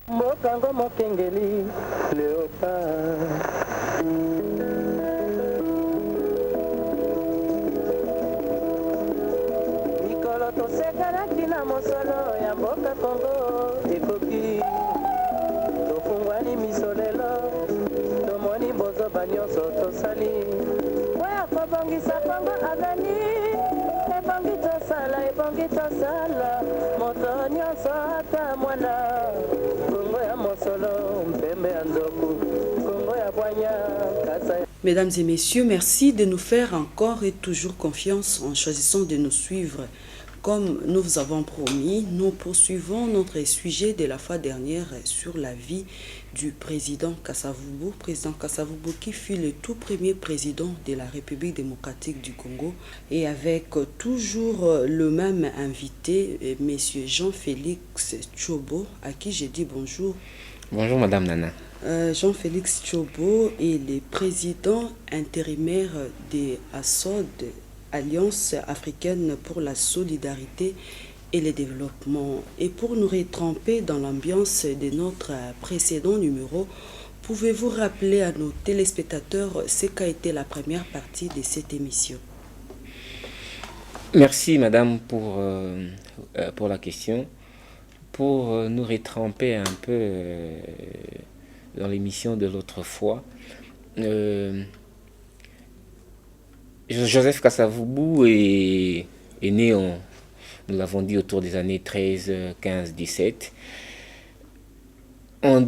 Mokango mokengeli Léopard. Mikolo tosekalaki na mosolo ya mboka Kongo ekoki tofungwani misolelo tomoni bozoba nyonso tosali oyo kobongisa Kongo aveni ebongi tosala moto nyonso ata mwana Kongo ya mosolo mpembe ya nzoku Kongo ya bwanya kasa. Mesdames et messieurs, merci de nous faire encore et toujours confiance en choisissant de nous suivre. Comme nous vous avons promis, nous poursuivons notre sujet de la fois dernière sur la vie du président Kasavubu qui fut le tout premier président de la République démocratique du Congo, et avec toujours le même invité, monsieur Jean-Félix Tchobo, à qui je dis bonjour. Bonjour Madame Nana. Jean-Félix Tchobo est le président intérimaire de ASSOD, Alliance africaine pour la solidarité et le développement. Et pour nous retremper dans l'ambiance de notre précédent numéro, pouvez-vous rappeler à nos téléspectateurs ce qu'a été la première partie de cette émission? Merci Madame pour la question. Pour nous retremper un peu dans l'émission de l'autre fois, Joseph Kasavubu est né, nous l'avons dit, autour des années 13, 15, 17. En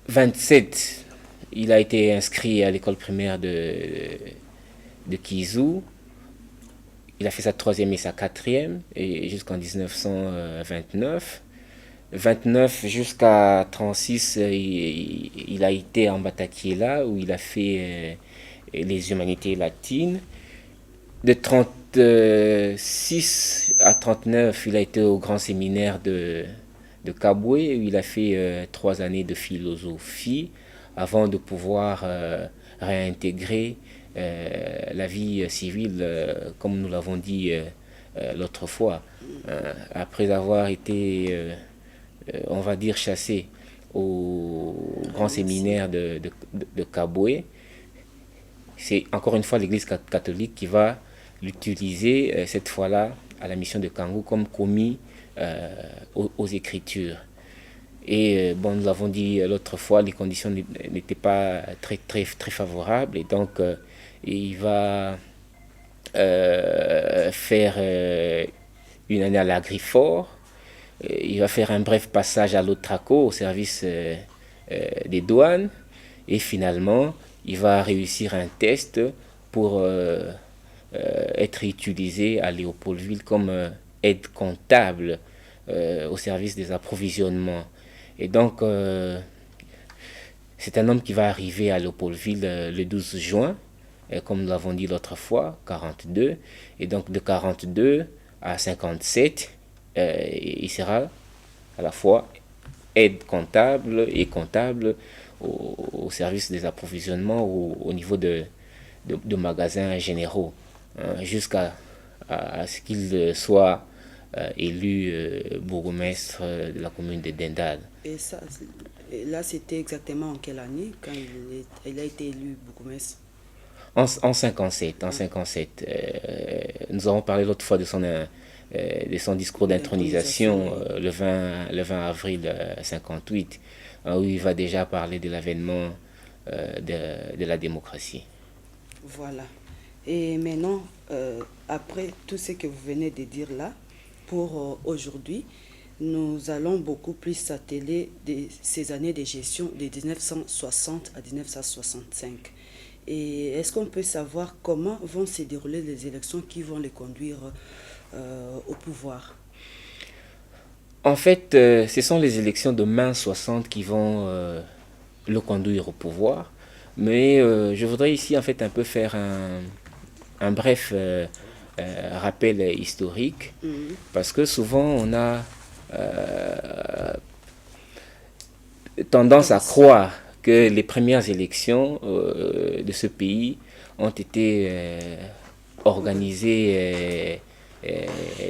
27, il a été inscrit à l'école primaire de Kizou. Il a fait sa 3e et sa 4e, et jusqu'en 1929. 29 jusqu'à 36, il a été en Batakiela, où il a fait les humanités latines. De 36 à 39, il a été au grand séminaire de Kabwe, où il a fait 3 années de philosophie, avant de pouvoir réintégrer la vie civile, comme nous l'avons dit l'autre fois. Après avoir été, on va dire, chassé au grand séminaire de Kabwe, c'est encore une fois l'Église catholique qui va l'utiliser, cette fois-là, à la mission de Kangu, comme commis aux Écritures. Et bon, nous l'avons dit l'autre fois, les conditions n'étaient pas très favorables, et donc il va faire une année à l'Agrifort. Il va faire un bref passage à l'Otraco, au service des douanes, et finalement il va réussir un test pour être utilisé à Léopoldville comme aide comptable au service des approvisionnements. Et donc c'est un homme qui va arriver à Léopoldville le 12 juin, comme nous l'avons dit l'autre fois, 42, et donc de 42 à 57, il sera à la fois aide comptable et comptable au service des approvisionnements au niveau de magasins généraux, jusqu'à ce qu'il soit élu bourgmestre de la commune de Dendal. Et là, c'était exactement en quelle année quand il a été élu bourgmestre? En 57. Nous avons parlé l'autre fois de son discours d'intronisation le 20 avril 58, où il va déjà parler de l'avènement de la démocratie. Voilà. Et maintenant, après tout ce que vous venez de dire là, pour aujourd'hui, nous allons beaucoup plus s'atteler de ces années de gestion de 1960 à 1965. Et est-ce qu'on peut savoir comment vont se dérouler les élections qui vont les conduire au pouvoir? En fait, ce sont les élections de mai 60 qui vont le conduire au pouvoir. Mais je voudrais ici en fait un peu faire un bref rappel historique, parce que souvent on a tendance à croire que les premières élections de ce pays ont été organisées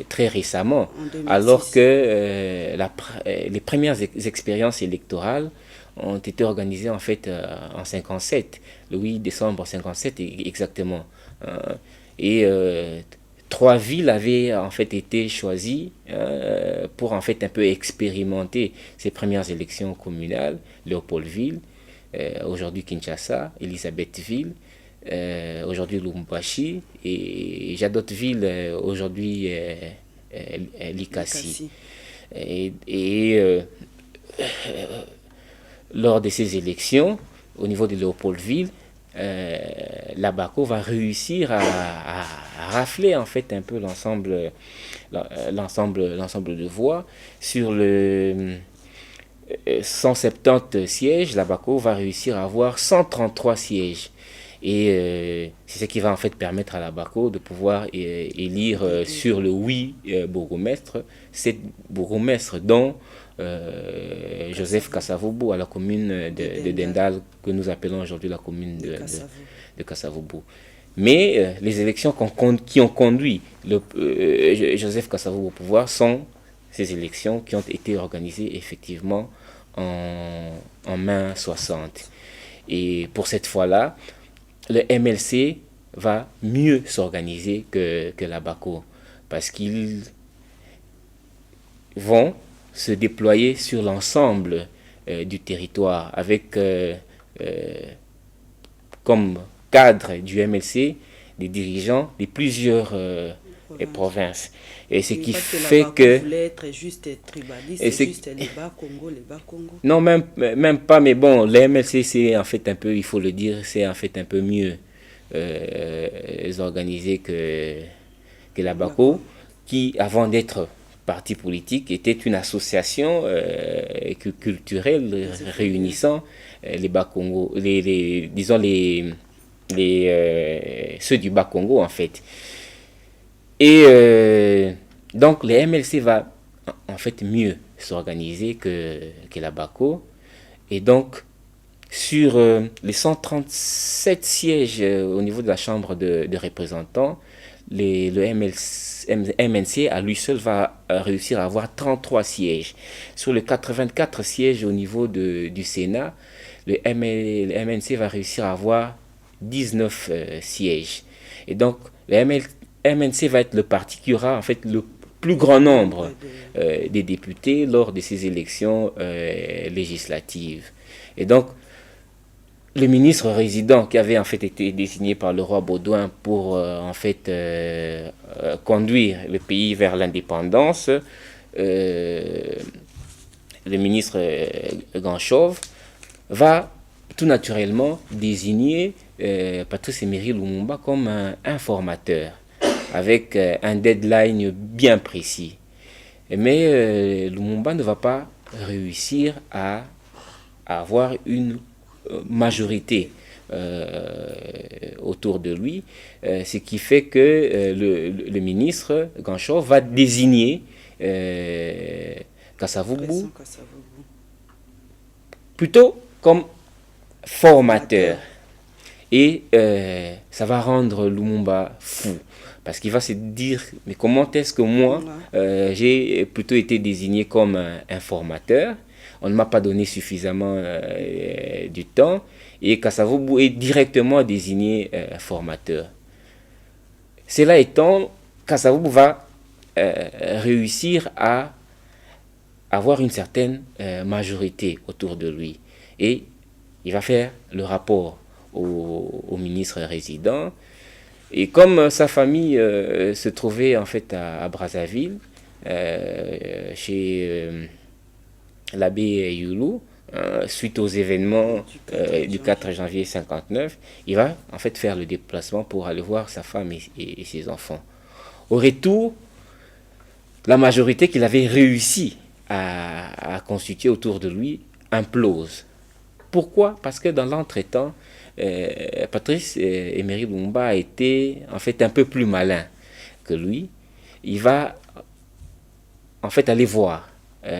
très récemment, En 2006. alors que les premières expériences électorales ont été organisées en fait en 57, le 8 décembre 57 exactement. Et 3 villes avaient en fait été choisies pour en fait un peu expérimenter ces premières élections communales. Léopoldville, aujourd'hui Kinshasa, Elisabethville, aujourd'hui Lubumbashi, et j'ai d'autres villes aujourd'hui Likasi. Et lors de ces élections, au niveau de Léopoldville, l'ABACO va réussir à rafler en fait un peu l'ensemble de voix. Sur le 170 sièges, l'ABACO va réussir à avoir 133 sièges. Et c'est ce qui va en fait permettre à l'ABACO de pouvoir élire sur le 8 bourgmestres, 7 bourgmestres, dont Joseph Kasavubu à la commune de Dendal, que nous appelons aujourd'hui la commune de Kasavubu. Mais les élections qui ont conduit Joseph Kasavubu au pouvoir sont ces élections qui ont été organisées effectivement en mai 60. Et pour cette fois-là, le MLC va mieux s'organiser que l'ABACO, parce qu'ils vont se déployer sur l'ensemble du territoire avec comme cadre du MLC des dirigeants de plusieurs provinces. Et ce qui fait que... voulait être juste tribaliste, juste les bas Congo. Non, même pas, mais bon, le MLC, c'est en fait un peu, il faut le dire, c'est en fait un peu mieux organisé que l'ABACO, qui, avant d'être parti politique, était une association culturelle réunissant les Bas-Congo, disons ceux du Bas-Congo en fait. Et donc le MLC va en fait mieux s'organiser que l'ABACO. Et donc sur les 137 sièges au niveau de la Chambre de représentants, le MNC à lui seul va réussir à avoir 33 sièges. Sur les 84 sièges au niveau du Sénat, le MNC va réussir à avoir 19 sièges. Et donc, le MNC va être le parti qui aura en fait le plus grand nombre des députés lors de ces élections législatives. Et donc, le ministre résident qui avait en fait été désigné par le roi Baudouin pour en fait conduire le pays vers l'indépendance, le ministre Ganchov va tout naturellement désigner Patrice Emery Lumumba comme un formateur avec un deadline bien précis. Mais Lumumba ne va pas réussir à avoir une majorité autour de lui, ce qui fait que le ministre Ganchov va désigner Kasavubu plutôt comme formateur. Et ça va rendre Lumumba fou, parce qu'il va se dire, mais comment est-ce que moi, j'ai plutôt été désigné comme un formateur, on ne m'a pas donné suffisamment du temps, et Kasavubu est directement désigné formateur. Cela étant, Kasavubu va réussir à avoir une certaine majorité autour de lui, et il va faire le rapport au ministre résident. Et comme sa famille se trouvait en fait à Brazzaville, chez l'abbé Youlou, suite aux événements du 4 janvier 59, il va en fait faire le déplacement pour aller voir sa femme et ses enfants. Au retour, la majorité qu'il avait réussi à constituer autour de lui implose. Pourquoi? Parce que dans l'entretemps, Patrice Emery Lumumba a été en fait un peu plus malin que lui. Il va en fait aller voir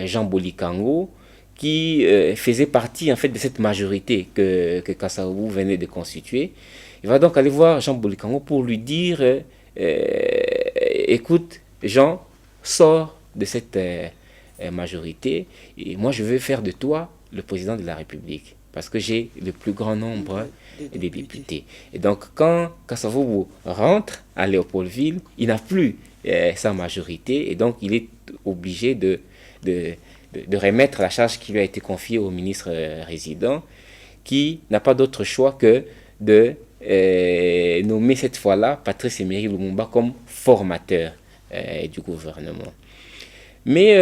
Jean Bolikango, qui faisait partie en fait de cette majorité que Kasavubu venait de constituer. Il va donc aller voir Jean Bolikango pour lui dire écoute, Jean, sors de cette majorité et moi je veux faire de toi le président de la République parce que j'ai le plus grand nombre des députés. Et donc quand Kasavubu rentre à Léopoldville, il n'a plus sa majorité et donc il est obligé de remettre la charge qui lui a été confiée au ministre résident, qui n'a pas d'autre choix que de nommer cette fois-là Patrice Emery Lumumba comme formateur du gouvernement. Mais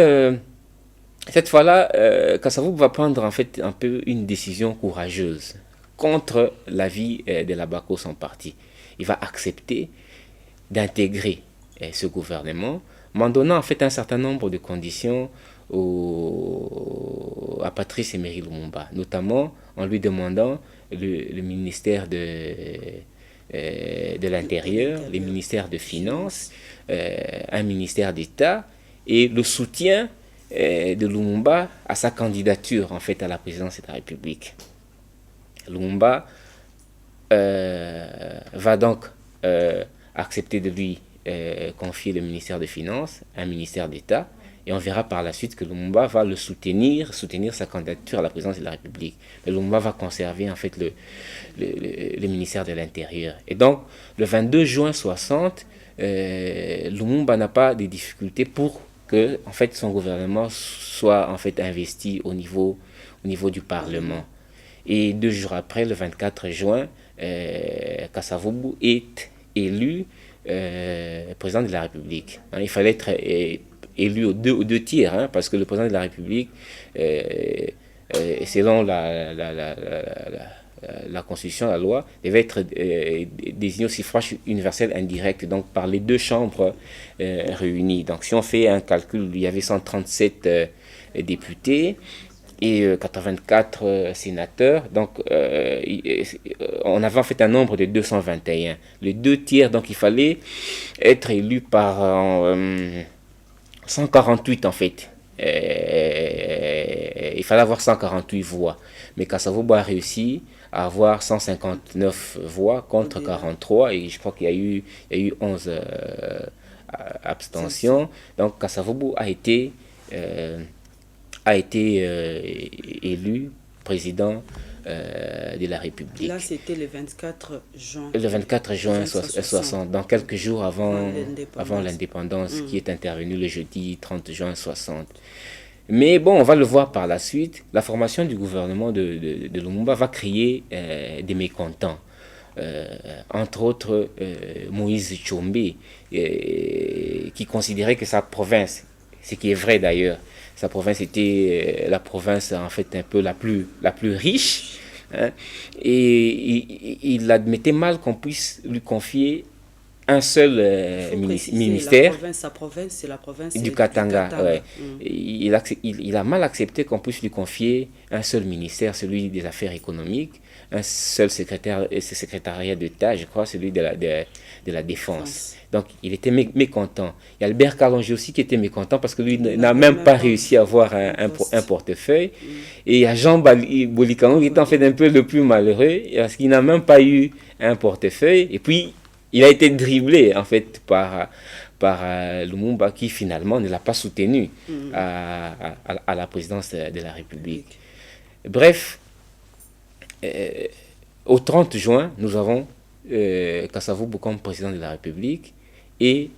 cette fois-là, Kasavubu va prendre en fait un peu une décision courageuse contre l'avis de l'Abaco, son parti. Il va accepter d'intégrer ce gouvernement, mais en donnant en fait un certain nombre de conditions à Patrice Emery Lumumba, notamment en lui demandant le ministère de l'Intérieur, le ministère de Finances, un ministère d'État et le soutien de Lumumba à sa candidature en fait à la présidence de la République. Lumumba va donc accepter de lui confier le ministère de Finances, un ministère d'État, et on verra par la suite que Lumumba va le soutenir sa candidature à la présidence de la République. Mais Lumumba va conserver en fait le ministère de l'Intérieur. Et donc, le 22 juin 60, Lumumba n'a pas de difficultés pour que en fait, son gouvernement soit en fait investi au niveau du Parlement. Et 2 jours après, le 24 juin, Kasavubu est élu président de la République. Il fallait être élu aux deux tiers, parce que le président de la République, selon la Constitution, la loi, devait être désigné au suffrage universel indirect, donc par les deux chambres réunies. Donc si on fait un calcul, il y avait 137 députés et 84 sénateurs, donc on avait en fait un nombre de 221. Les deux tiers, donc il fallait être élu par 148 en fait. Il fallait avoir 148 voix. Mais Kasavubu a réussi à avoir 159 voix contre 43 et je crois qu'il y a eu 11 abstentions. Donc Kasavubu a été élu président de la République. Là, c'était le 24 juin. Le 24 juin 60, donc quelques jours avant l'indépendance qui est intervenue le jeudi 30 juin 60. Mais bon, on va le voir par la suite, la formation du gouvernement de Lumumba va créer des mécontents. Entre autres, Moïse Tshombe, qui considérait que sa province, ce qui est vrai d'ailleurs, sa province était la province en fait un peu la plus riche, et il admettait mal qu'on puisse lui confier un seul ministère. Sa province, c'est la province du Katanga. Ouais. Il a mal accepté qu'on puisse lui confier un seul ministère, celui des affaires économiques, un seul secrétariat d'État, je crois, celui de la défense. Donc il était mécontent. Il y a Albert Kalonji aussi qui était mécontent parce que lui n'a même pas réussi à avoir un portefeuille. Et il y a Jean Bolikano qui est en fait un peu le plus malheureux parce qu'il n'a même pas eu un portefeuille. Et puis il a été dribblé en fait par Lumumba qui finalement ne l'a pas soutenu à la présidence de la République. Bref, au 30 juin, nous avons Kasavubu comme président de la République et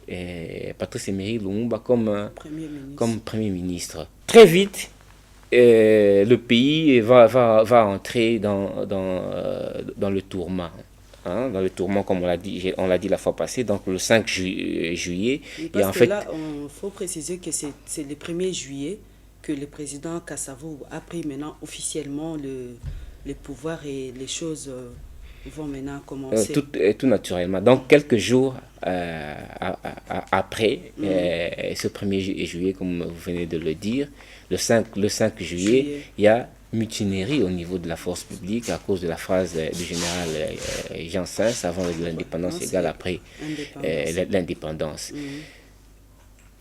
Patrice Emery Lumumba comme Premier ministre. Très vite, le pays va entrer dans le tourment. Dans le tourment, comme on l'a dit la fois passée, donc le 5 juillet. Parce en fait, là, il faut préciser que c'est le 1er juillet que le président Kasavubu a pris maintenant officiellement le pouvoir et les choses vont maintenant commencer. Tout naturellement. Donc, quelques jours après ce 1er juillet, comme vous venez de le dire, le 5 juillet, il y a mutinerie au niveau de la force publique à cause de la phrase du général Jean Sens avant l'indépendance égale après l'indépendance.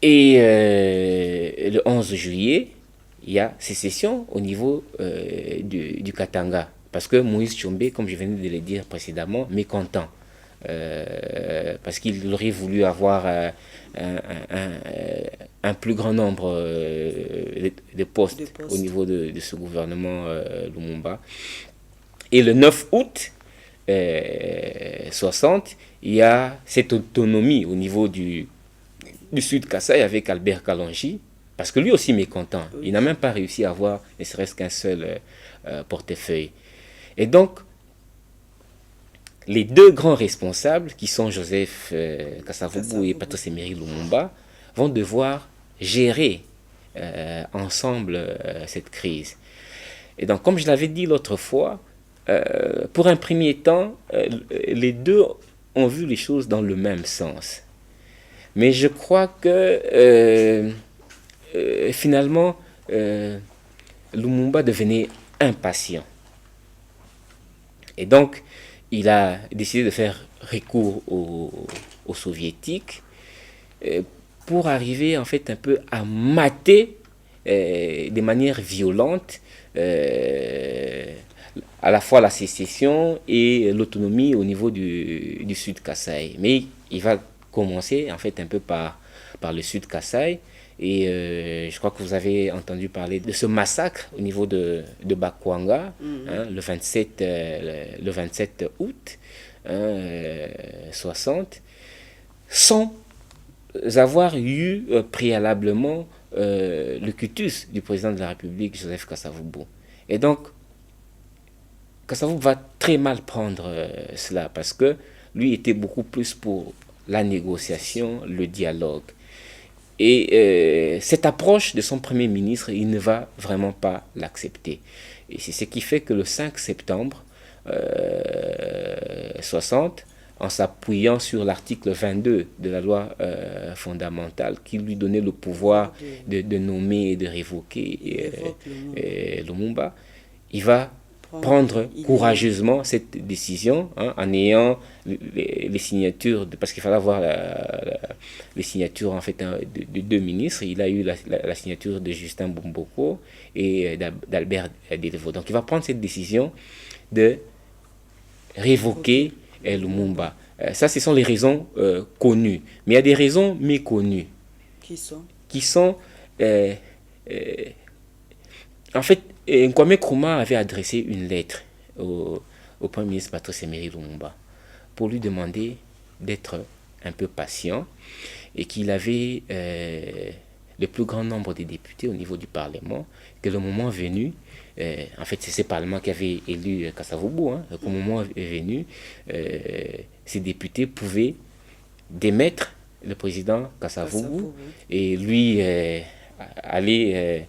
Et le 11 juillet, il y a sécession au niveau du Katanga parce que Moïse Tshombe, comme je venais de le dire précédemment, mécontent parce qu'il aurait voulu avoir un plus grand nombre de postes au niveau de ce gouvernement Lumumba. Et le 9 août 60, il y a cette autonomie au niveau du Sud Kasaï avec Albert Kalonji, parce que lui aussi mécontent. Il n'a même pas réussi à avoir ne serait-ce qu'un seul portefeuille. Et donc, les deux grands responsables, qui sont Joseph Kasavubu et Patrice Emery Lumumba, vont devoir gérer ensemble cette crise. Et donc, comme je l'avais dit l'autre fois, pour un premier temps, les deux ont vu les choses dans le même sens. Mais je crois que finalement, Lumumba devenait impatient. Et donc, il a décidé de faire recours aux soviétiques pour arriver en fait un peu à mater de manière violente à la fois la sécession et l'autonomie au niveau du Sud Kasaï. Mais il va commencer en fait un peu par le Sud Kasaï. Et je crois que vous avez entendu parler de ce massacre au niveau de Bakwanga, le 27 août 60, sans avoir eu préalablement le cutus du président de la République, Joseph Kasavubu. Et donc, Kasavubu va très mal prendre cela, parce que lui était beaucoup plus pour la négociation, le dialogue. Et cette approche de son Premier ministre, il ne va vraiment pas l'accepter. Et c'est ce qui fait que le 5 septembre 60, en s'appuyant sur l'article 22 de la loi fondamentale qui lui donnait le pouvoir de nommer et de révoquer Lumumba, il va prendre courageusement cette décision, en ayant les signatures, parce qu'il fallait avoir les signatures en fait de deux ministres. Il a eu la signature de Justin Bumboko et d'Albert Delvaux. Donc il va prendre cette décision de révoquer Lumumba. Ça, ce sont les raisons connues. Mais il y a des raisons méconnues. Qui sont en fait, Kwame Nkrumah avait adressé une lettre au Premier ministre Patrice Emery Lumumba pour lui demander d'être un peu patient et qu'il avait le plus grand nombre de députés au niveau du Parlement, que le moment venu, en fait c'est ce Parlement qui avait élu Kasavubu, qu'au moment est venu, ces députés pouvaient démettre le président Kasavubu et lui aller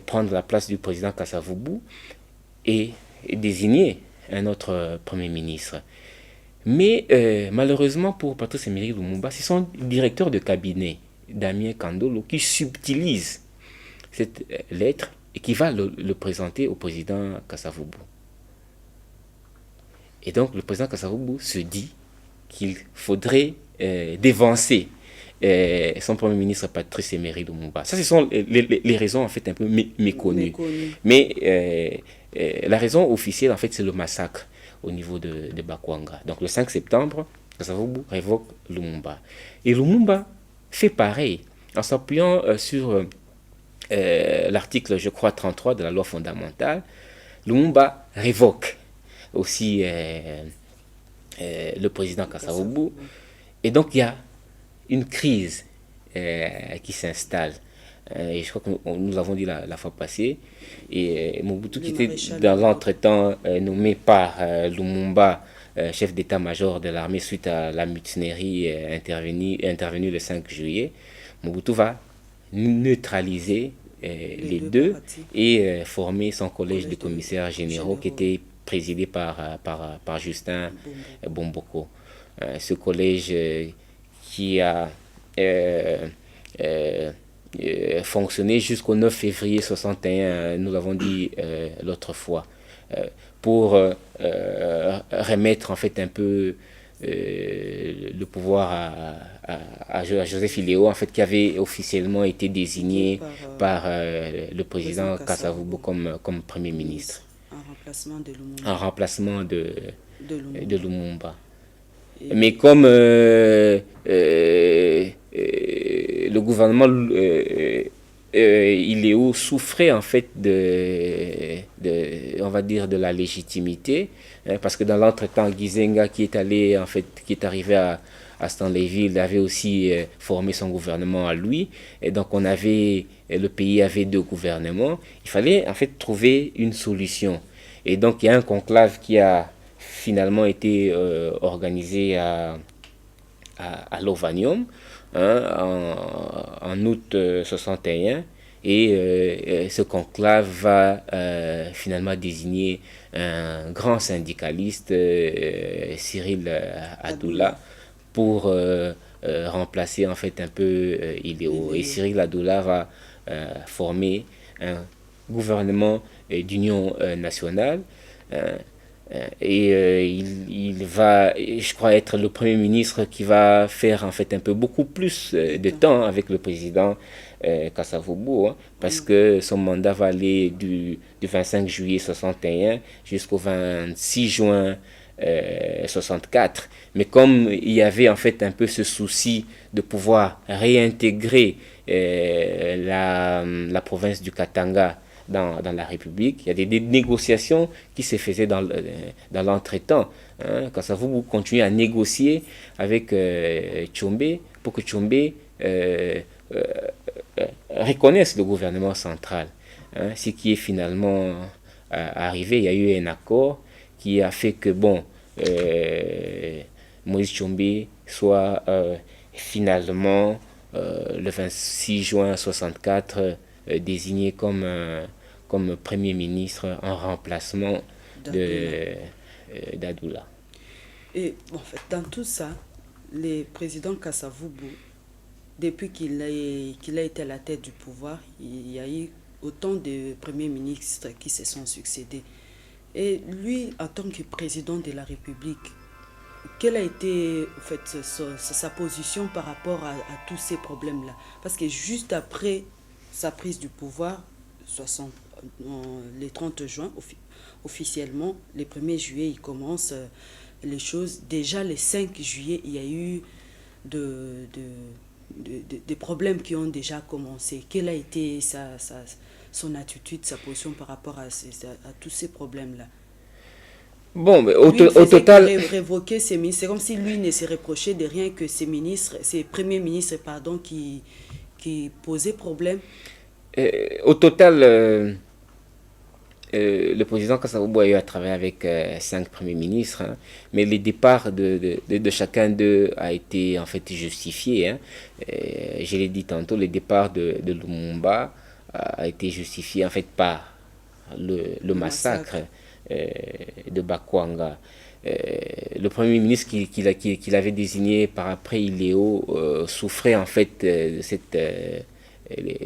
prendre la place du président Kasavubu et désigner un autre Premier ministre. Mais malheureusement pour Patrice Emery Lumumba, c'est son directeur de cabinet, Damien Kandolo, qui subtilise cette lettre et qui va le présenter au président Kasavubu. Et donc le président Kasavubu se dit qu'il faudrait dévancer son Premier ministre Patrice Emery Lumumba. Ça, ce sont les raisons en fait un peu méconnues. Mais la raison officielle en fait c'est le massacre au niveau de Bakwanga. Donc le 5 septembre, Kasavubu révoque Lumumba. Et Lumumba fait pareil en s'appuyant sur l'article, je crois, 33 de la loi fondamentale. Lumumba révoque aussi le président Kasavubu. Et donc il y a une crise qui s'installe. Et je crois que nous l'avons dit la fois passée. Et Mobutu, qui était dans l'entretemps nommé par Lumumba, chef d'état-major de l'armée suite à la mutinerie intervenue le 5 juillet, Mobutu va neutraliser les deux et former son collège de commissaires généraux qui était présidé par Justin Bumboko. Ce collège qui a fonctionné jusqu'au 9 février 61, nous l'avons dit l'autre fois, pour remettre en fait un peu le pouvoir à Joseph Iléo, en fait, qui avait officiellement été désigné par le président Kasavubu comme Premier ministre. En remplacement de Lumumba. En remplacement de Lumumba. Et Mais comme le gouvernement Iléo souffrait en fait on va dire de la légitimité, hein, parce que dans l'entretemps, Gizenga qui est allé en fait, qui est arrivé à Stanleyville avait aussi formé son gouvernement à lui, et donc le pays avait deux gouvernements. Il fallait en fait trouver une solution, et donc il y a un conclave qui a finalement été organisé à Lovanium, hein, en août 61, et ce conclave va finalement désigner un grand syndicaliste, Cyril Adoula, pour remplacer en fait un peu Iléo. Et Cyril Adoula va former un gouvernement d'union nationale. Il va, je crois, être le premier ministre qui va faire en fait un peu beaucoup plus de temps avec le président Kasavubu, hein, parce que son mandat va aller du 25 juillet 61 jusqu'au 26 juin 64. Mais comme il y avait en fait un peu ce souci de pouvoir réintégrer la province du Katanga dans la République, il y a des négociations qui se faisaient dans l'entretemps. Hein, quand ça vous continuez à négocier avec Tshombe pour que Tshombe reconnaisse le gouvernement central. Hein, ce qui est finalement arrivé, il y a eu un accord qui a fait que, bon, Moïse Tshombe soit finalement, le 26 juin 64, désigné comme Premier ministre en remplacement d'Adoula. Et en fait, dans tout ça, le président Kasavubu, depuis qu'il a été à la tête du pouvoir, il y a eu autant de premiers ministres qui se sont succédés. Et lui, en tant que président de la République, quelle a été en fait, sa position par rapport à tous ces problèmes-là? Parce que juste après sa prise du pouvoir, le 30 juin, officiellement, le 1er juillet, il commence les choses. Déjà, le 5 juillet, il y a eu des problèmes qui ont déjà commencé. Quelle a été son attitude, sa position par rapport à tous ces problèmes-là? Bon, mais au total, révoquer ses ministres, c'est comme si lui ne se reprochait de rien que ses premiers ministres, pardon, qui posaient problème. Au total, le président Kasavubu a eu à travailler avec 5 premiers ministres, hein, mais le départ de chacun d'eux a été en fait justifié. Hein. Je l'ai dit tantôt, le départ de Lumumba a été justifié en fait par le massacre de Bakwanga. Le premier ministre qu'il avait désigné par après Iléo souffrait en fait de cette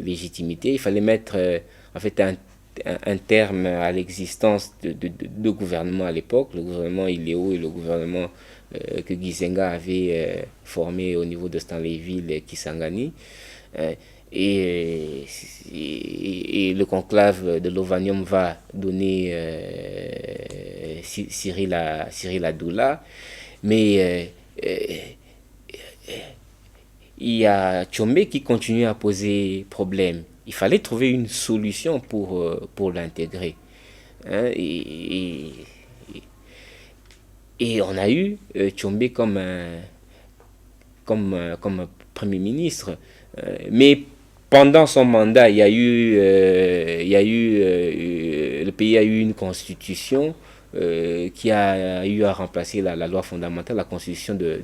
légitimité. Il fallait mettre en fait un terme à l'existence de deux gouvernements à l'époque, le gouvernement Iléo et le gouvernement que Gizenga avait formé au niveau de Stanleyville et Kisangani. Et le conclave de Lovanium va donner Cyril Adoula, mais il y a Tshombe qui continue à poser problème. Il fallait trouver une solution pour l'intégrer. Hein, et on a eu Tshombe comme Premier ministre. Mais pendant son mandat, le pays a eu une constitution qui a eu à remplacer la loi fondamentale, la constitution de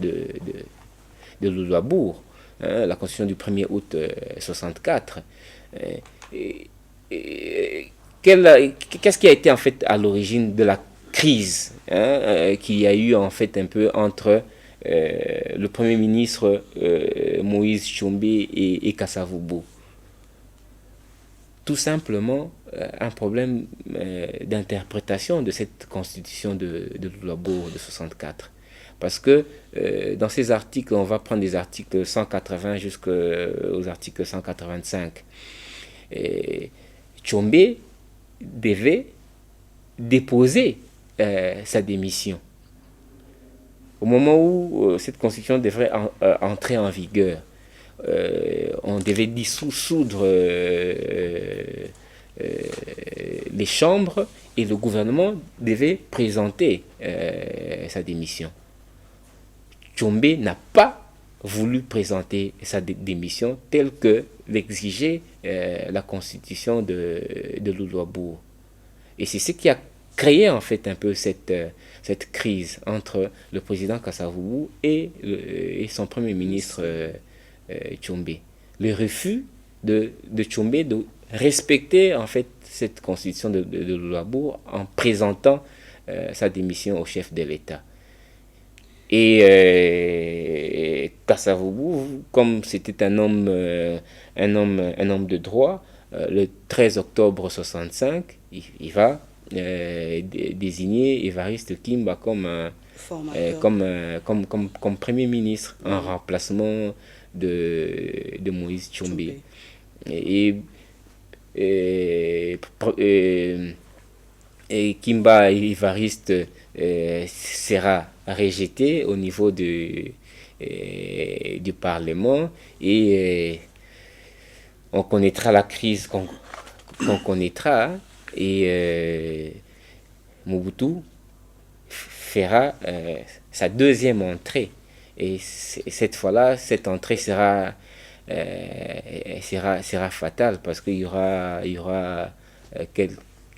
Louisbourg, hein, la constitution du 1er août 64. Qu'est-ce qui a été en fait à l'origine de la crise, hein, qu'il y a eu en fait un peu entre le Premier ministre Moïse Tshombe et Kasavubu? Tout simplement un problème d'interprétation de cette constitution de Louisbourg de 64. Parce que dans ces articles, on va prendre des articles 180 jusqu'aux articles 185. Tshombe devait déposer sa démission. au moment où cette constitution devrait entrer en vigueur, on devait dissoudre les chambres et le gouvernement devait présenter sa démission. Tchombe n'a pas voulu présenter sa démission telle que l'exigeait la constitution de Loulo-Abour. Et c'est ce qui a créé en fait un peu cette crise entre le président Kasavubu et son premier ministre Tchombe. Le refus de Tchombe de respecter en fait cette constitution de Loulo-Abour en présentant sa démission au chef de l'État. Et Kasavubu, comme c'était un homme de droit, le 13 octobre 65, il va désigner Évariste Kimba comme Premier ministre en remplacement de Moïse Tchombe. Et Kimba Évariste sera rejeté au niveau du Parlement et on connaîtra la crise qu'on connaîtra et Mobutu fera sa deuxième entrée et cette fois-là cette entrée sera fatale parce qu'il y aura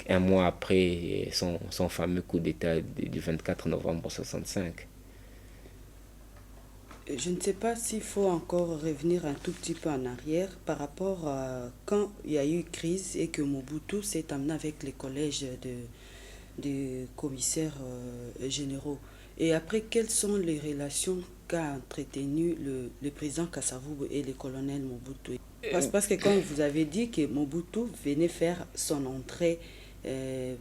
un mois après son fameux coup d'État du 24 novembre 65. Je ne sais pas s'il faut encore revenir un tout petit peu en arrière par rapport à quand il y a eu crise et que Mobutu s'est amené avec les collèges de commissaires généraux. Et après, quelles sont les relations qu'a entretenues le président Kasavubu et le colonel Mobutu? Parce que comme vous avez dit que Mobutu venait faire son entrée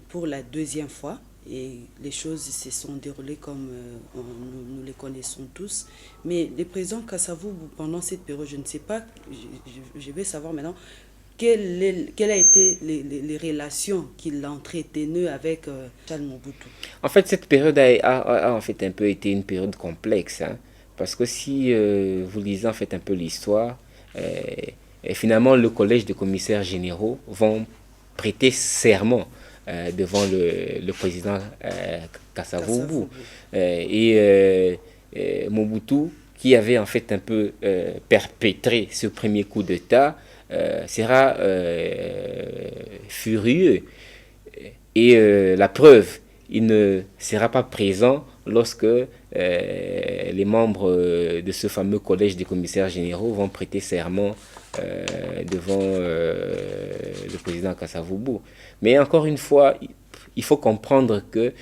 pour la deuxième fois, et les choses se sont déroulées comme nous les connaissons tous. Mais le président Kasavubu, pendant cette période, je ne sais pas, je vais savoir maintenant, quelles a été les relations qu'il a entretenues avec Charles Mobutu. En fait, cette période a en fait un peu été une période complexe, hein, parce que si vous lisez en fait un peu l'histoire, et finalement le collège de commissaires généraux vont prêter serment devant le président Kasavubu. Mobutu, qui avait en fait un peu perpétré ce premier coup d'État, sera furieux. Et la preuve, il ne sera pas présent lorsque les membres de ce fameux collège des commissaires généraux vont prêter serment devant le président Kasavubu. Mais encore une fois, il faut comprendre que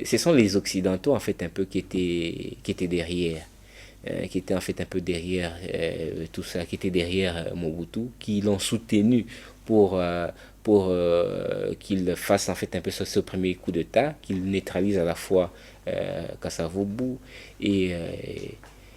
ce sont les Occidentaux en fait un peu qui étaient derrière, qui étaient en fait un peu derrière tout ça, qui étaient derrière Mobutu, qui l'ont soutenu pour qu'il fasse en fait un peu ce premier coup d'État, qu'il neutralise à la fois Kasavubu et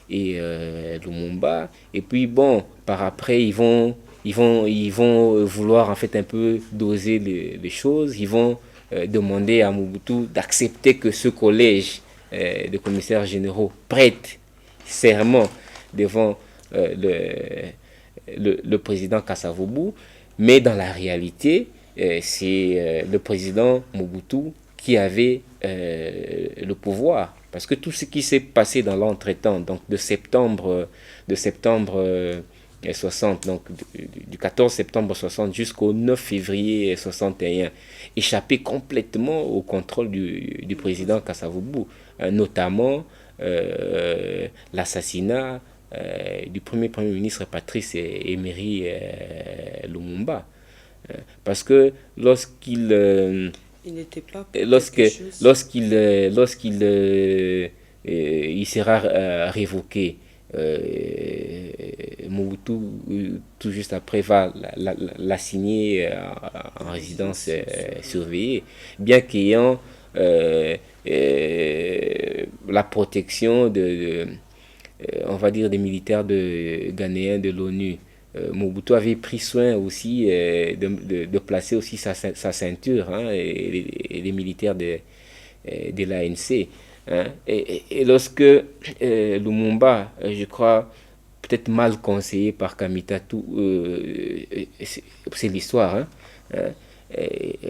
Lumumba. Et puis bon, par après ils vont vouloir en fait un peu doser les choses. Ils vont demander à Mobutu d'accepter que ce collège de commissaires généraux prête serment devant le président Kasavubu. Mais dans la réalité, c'est le président Mobutu qui avait le pouvoir. Parce que tout ce qui s'est passé dans l'entretemps, donc de septembre 60, donc du 14 septembre 60 jusqu'au 9 février 61, échappait complètement au contrôle du président Kasavubu, notamment l'assassinat du premier ministre Patrice Emery Lumumba. Parce que lorsqu'il sera révoqué, Mobutu tout juste après va l'assigner en résidence surveillée, bien qu'ayant la protection on va dire des militaires ghanéens de l'ONU. Mobutu avait pris soin aussi de placer aussi sa ceinture, hein, et les militaires de l'ANC. hein. Et lorsque Lumumba, je crois, peut-être mal conseillé par Kamitatu, c'est l'histoire, hein, hein,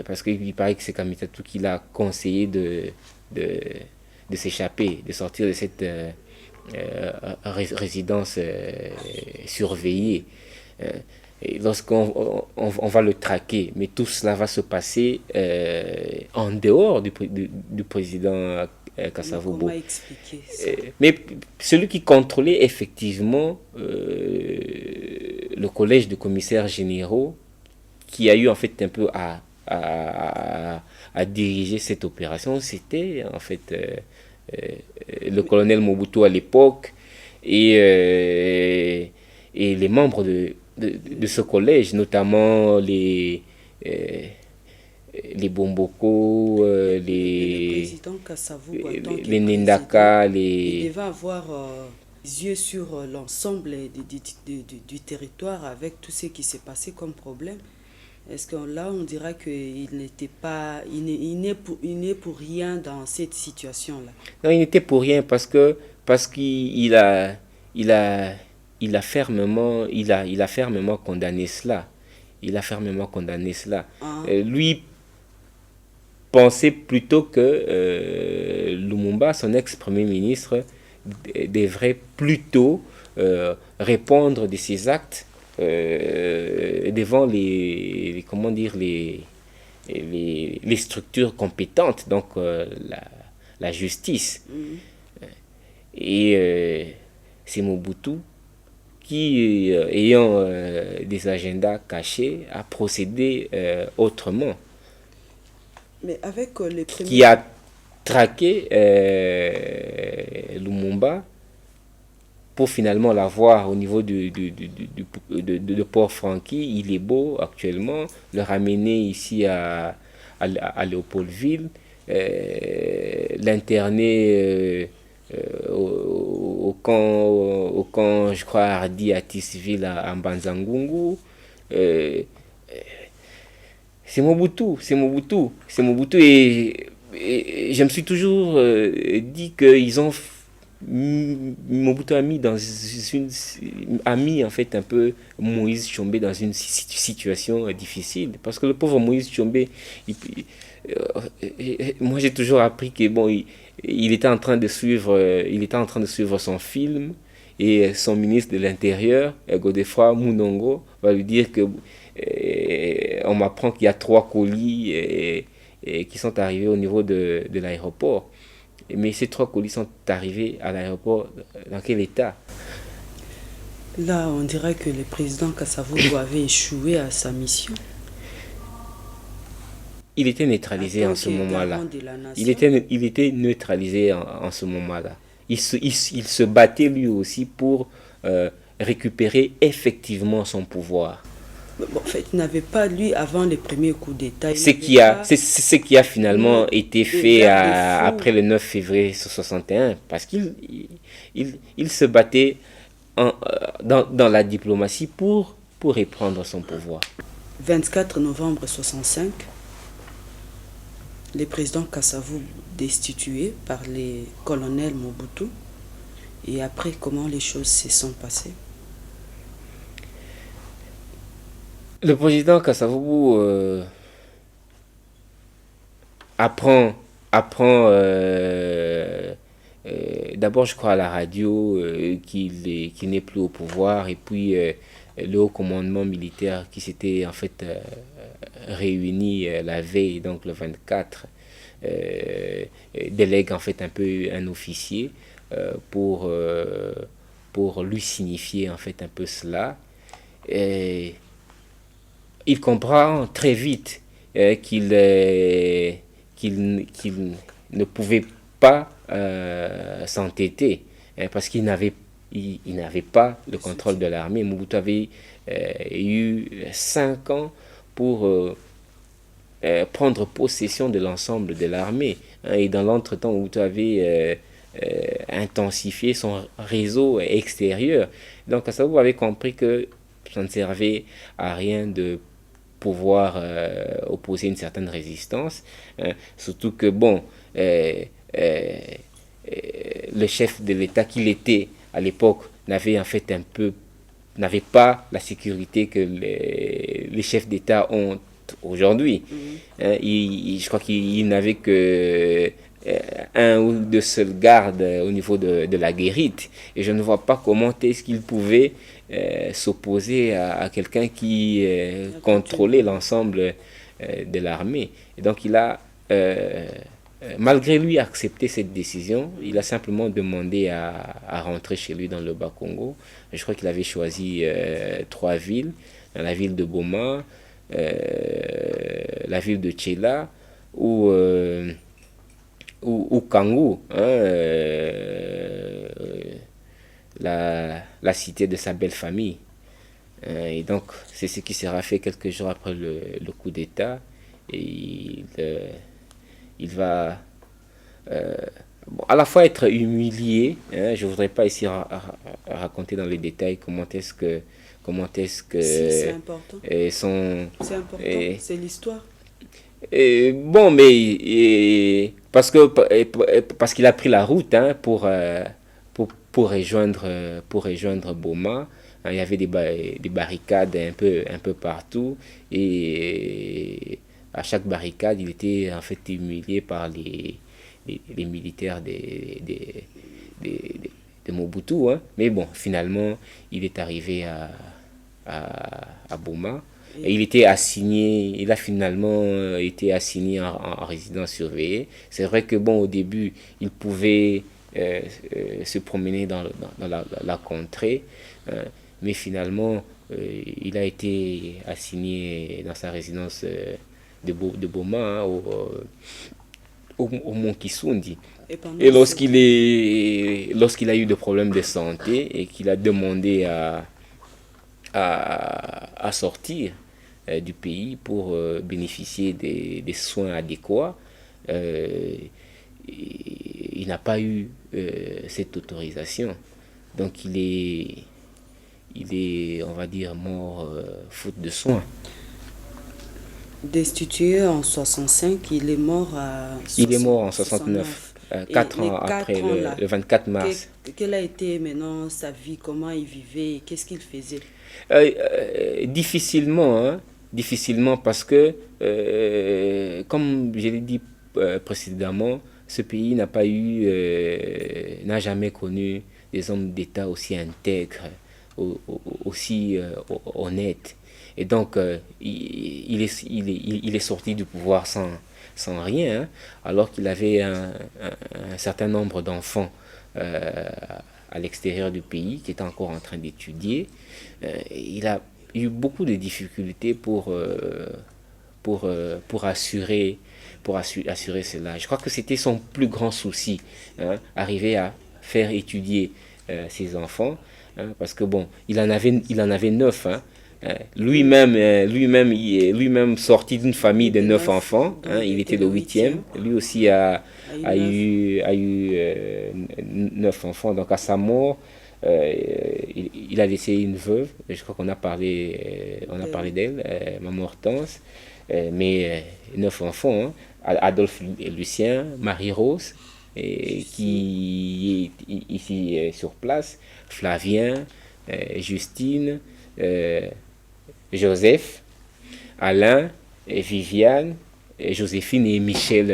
parce qu'il paraît que c'est Kamitatu qui l'a conseillé de, de s'échapper, de sortir de cette résidence surveillée. Et lorsqu'on va le traquer, mais tout cela va se passer en dehors du président Kasavubu. Comment expliquer ça? Mais celui qui contrôlait effectivement le collège de commissaires généraux, qui a eu en fait un peu à diriger cette opération, c'était en fait le colonel Mobutu à l'époque et les membres de ce collège, notamment les Bomboko, Le président Kasavubu, en tant que les Nendaka, il devait avoir les yeux sur l'ensemble du territoire avec tout ce qui s'est passé comme problème. Est-ce que là, on dira qu'il n'était pas, il n'est pour rien dans cette situation-là? Non, il n'était pour rien parce qu'il a fermement condamné cela. Il a fermement condamné cela. Ah. Lui pensait plutôt que Lumumba, son ex-premier ministre, devrait plutôt répondre de ses actes devant les structures compétentes, donc la justice. Et c'est Mobutu qui, ayant des agendas cachés, a procédé autrement. Mais avec les premiers... Qui a traqué Lumumba pour finalement l'avoir au niveau de Port-Franqui. Il est beau actuellement, le ramener ici à Léopoldville, l'interner au camp, je crois, Hardy à Tisville, à Mbanzangungu. C'est Mobutu. Et je me suis toujours dit qu'ils ont... Mobutu a mis en fait un peu Moïse Tshombe dans une situation difficile, parce que le pauvre Moïse Tshombe, moi j'ai toujours appris que bon, il était en train de suivre son film, et son ministre de l'Intérieur, Godefroid Munongo, va lui dire que on m'apprend qu'il y a 3 colis qui sont arrivés au niveau de l'aéroport. Mais ces 3 colis sont arrivés à l'aéroport dans quel état? Là, on dirait que le président Kasavubu avait échoué à sa mission. Il était neutralisé en ce moment-là. Il était neutralisé en ce moment-là. Il se battait lui aussi pour récupérer effectivement son pouvoir. Bon, en fait, il n'avait pas, lui, avant les premiers coups d'État... C'est ce qui a finalement été fait après le 9 février 1961, parce qu'il se battait dans la diplomatie pour reprendre son pouvoir. 24 novembre 1965, le président Kasavubu destitué par les colonels Mobutu. Et après, comment les choses se sont passées? Le président Kasavubu apprend d'abord, je crois, à la radio qu'il n'est plus au pouvoir, et puis le haut commandement militaire qui s'était en fait réuni la veille, donc le 24, délègue en fait un peu un officier pour lui signifier en fait un peu cela. Et il comprend très vite qu'il ne pouvait pas s'entêter, parce qu'il n'avait pas le contrôle de l'armée. Mobutu avait eu 5 ans pour prendre possession de l'ensemble de l'armée. Et dans l'entretemps, Mobutu avait intensifié son réseau extérieur. Donc, Kasavubu avait compris que ça ne servait à rien de pouvoir opposer une certaine résistance, surtout que bon, le chef de l'État qu'il était à l'époque n'avait en fait n'avait pas la sécurité que les chefs d'État ont aujourd'hui. Je crois qu'il n'avait que un ou deux seuls gardes au niveau de la guérite. Et je ne vois pas comment est-ce qu'il pouvait s'opposer à quelqu'un qui contrôlait l'ensemble de l'armée. Et donc il a, malgré lui, accepté cette décision. Il a simplement demandé à rentrer chez lui dans le Bas-Congo. Je crois qu'il avait choisi 3 villes, la ville de Boma, la ville de Tchela ou Kangou, hein, la cité de sa belle famille. Et donc, c'est ce qui sera fait quelques jours après le coup d'État. Et il va à la fois être humilié. Hein, je ne voudrais pas ici raconter dans les détails comment est-ce que c'est important. C'est important, c'est l'histoire. Bon, mais parce qu'il a pris la route, hein, pour rejoindre Boma. Il y avait des barricades un peu partout, et à chaque barricade il était en fait humilié par les militaires de Mobutu, hein. Mais bon, finalement il est arrivé à Boma. Et il a finalement été assigné en résidence surveillée. C'est vrai que bon, au début, il pouvait se promener dans la contrée, mais finalement, il a été assigné dans sa résidence de Boma, hein, au Mont Kisundi. Et lorsqu'il a eu des problèmes de santé et qu'il a demandé à sortir du pays pour bénéficier des soins adéquats, il n'a pas eu cette autorisation. Donc il est, on va dire, mort faute de soins. Destitué en 65, il est mort en 69, 4 ans après, le 24 mars. Quelle a été maintenant sa vie? Comment il vivait? Qu'est-ce qu'il faisait? Difficilement parce que, comme je l'ai dit précédemment, ce pays n'a jamais connu des hommes d'État aussi intègres, aussi honnêtes. Et donc, il est sorti du pouvoir sans rien, hein, alors qu'il avait un certain nombre d'enfants à l'extérieur du pays qui étaient encore en train d'étudier. Il a eu beaucoup de difficultés pour assurer cela. Je crois que c'était son plus grand souci, hein, arriver à faire étudier ses enfants, hein, parce que bon, il en avait 9, hein. Lui-même sorti d'une famille de 9 enfants, hein, il était le 8e. Lui aussi a eu 9 enfants. Donc à sa mort, il a laissé une veuve. Je crois qu'on a parlé d'elle, Maman Hortense. Mais 9 enfants, hein. Adolphe et Lucien, Marie-Rose, qui est ici sur place, Flavien, Justine, Joseph, Alain, et Viviane, et Joséphine et Michel,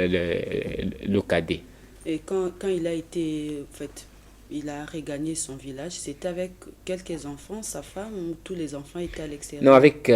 le cadet. Et quand il a été, en fait, il a regagné son village, c'était avec quelques enfants, sa femme, ou tous les enfants étaient à l'extérieur? Non, avec